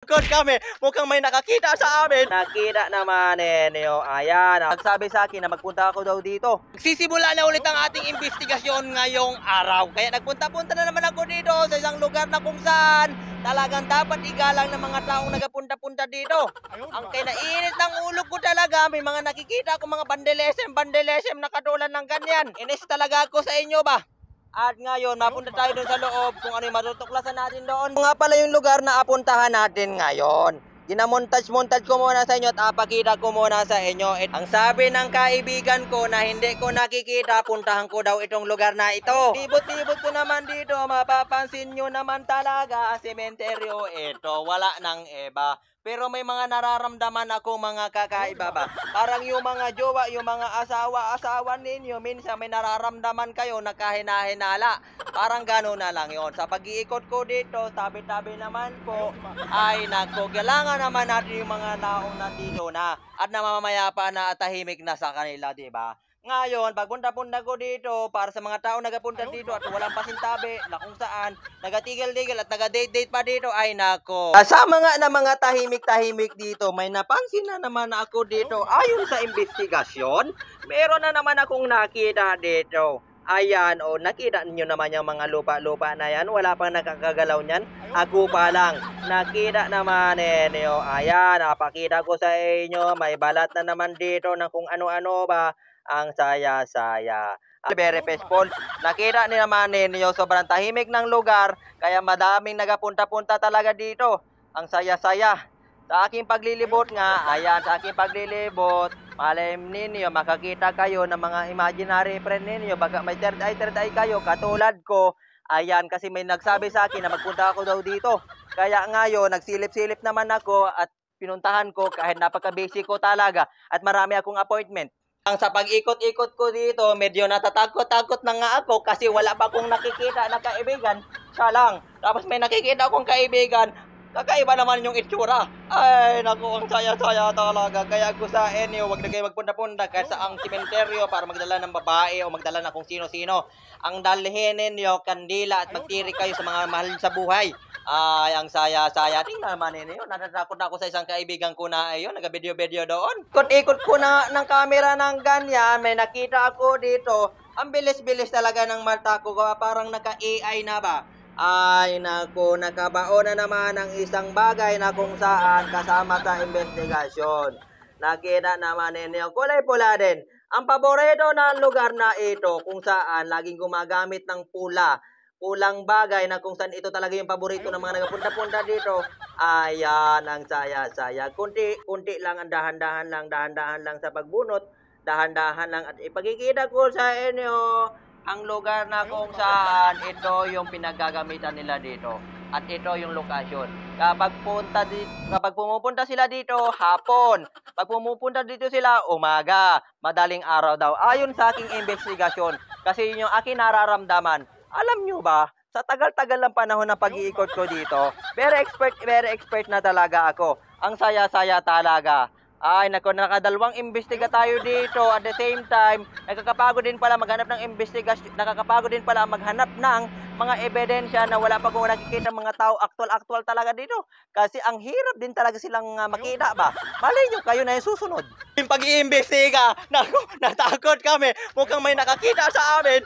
Good kami, mukhang may nakakita sa amin. Nakita naman ninyo, ayan, nagsabi sa akin na magpunta ako daw dito. Magsisimula na ulit ang ating investigasyon ngayong araw. Kaya nagpunta-punta na naman ako dito sa isang lugar na kung saan talagang dapat igalang ng mga taong nagapunta-punta dito. Ang kinainit ng ulo ko talaga, may mga nakikita ko mga bandelesem na katulad ng ganyan. Inis talaga ako sa inyo ba? At ngayon, mapunta tayo doon sa loob kung ano yung matutuklasan natin doon. Nga pala yung lugar na apuntahan natin ngayon. Ginamontage ko muna sa inyo at apakita ko muna sa inyo. Ang sabi ng kaibigan ko na hindi ko nakikita, puntahan ko daw itong lugar na ito. Tibot-tibot ko naman dito, mapapansin nyo naman talaga, sementeryo ito, wala nang iba. Pero may mga nararamdaman ako mga kakaiba ba. Parang yung mga jowa, yung mga asawa ninyo, minsan may nararamdaman kayo na kahinahinala. Parang gano'n na lang yon. Sa pag-iikot ko dito, tabi-tabi naman po, ay nako, kailangan naman natin yung mga taong nandito na at namamayapa na at tahimik na sa kanila, di ba? Ngayon, pagpunta-punta ko dito para sa mga tao nagapunta dito at walang pasintabi na kung saan nagatigil-tigil at nagadate-date pa dito, ay nako. Kasama nga na mga tahimik-tahimik dito, may napansin na naman ako dito. Ayon sa investigasyon, meron na naman akong nakita dito. Ayan, o nakita niyo naman yung mga lupa-lupa na yan. Wala pang nakakagalaw niyan. Ako pa lang. Nakita naman ninyo. Ayan, napakita ko sa inyo. May balat na naman dito na kung ano-ano ba. Ang saya-saya. Very peaceful. Nakita ni naman ninyo, sobrang tahimik ng lugar, kaya madaming nagapunta-punta talaga dito. Ang saya-saya. Sa aking paglilibot nga, ayan, sa aking paglilibot, malay ninyo, makakita kayo ng mga imaginary friend ninyo, baka may third eye kayo, katulad ko. Ayan, kasi may nagsabi sa akin na magpunta ako daw dito. Kaya ngayon, nagsilip-silip naman ako at pinuntahan ko kahit napaka-busy ko talaga at marami akong appointment. Sa pag-ikot-ikot ko dito, medyo natatakot-takot na nga ako kasi wala pa akong nakikita na kaibigan. Siya lang. Tapos may nakikita akong kaibigan, kakaiba naman yung itsura. Ay, naku, ang saya-saya talaga. Kaya ko sa inyo, wag na kayo magpunta-punta kahit sa ang sementeryo para magdala ng babae o magdala ng kung sino-sino. Ang dalhin ninyo, kandila at magtiri kayo sa mga mahal sa buhay. Ay, ang saya-saya. Tingnan naman ninyo, natatakot na ako sa isang kaibigan ko na ayun, nag-video-video doon. Ikot-ikot ko na ng camera ng ganyan, may nakita ako dito. Ang bilis-bilis talaga ng mata ko, parang naka-AI na ba? Ay, naku, nakabao na naman ang isang bagay na kung saan kasama sa investigasyon. Nakita naman ninyo, kulay pula din. Ang paborito ng lugar na ito kung saan laging gumagamit ng pulang bagay na kung saan ito talaga yung paborito ng mga nagapunta-punta dito. Ayan, ang saya-saya. Kunti lang, ang dahan-dahan lang sa pagbunot. Dahan-dahan lang. At ipagkikita ko sa inyo ang lugar na kung saan ito yung pinagagamitan nila dito. At ito yung lokasyon. Kapag pumupunta sila dito, hapon. Pag pumupunta dito sila, umaga. Madaling araw daw. Ayon sa aking investigasyon. Kasi yun yung aking nararamdaman. Alam nyo ba, sa tagal-tagal ng panahon ng pag-iikot ko dito, very expert na talaga ako. Ang saya-saya talaga. Ay, naku, nakadalawang imbestiga tayo dito. At the same time, nakakapagod din pala maghanap ng investigasyon, nakakapagod din pala maghanap ng mga ebidensya na wala pa kung nakikita mga tao actual talaga dito. Kasi ang hirap din talaga silang makita ba. Malay nyo, kayo na yung susunod. Yung pag-iimbestiga, naku, natakot kami. Mukhang may nakakita sa amin,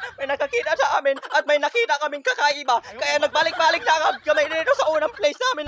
at may nakita kaming kakaiba. Kaya nagbalik-balik na kami dito sa unang place namin.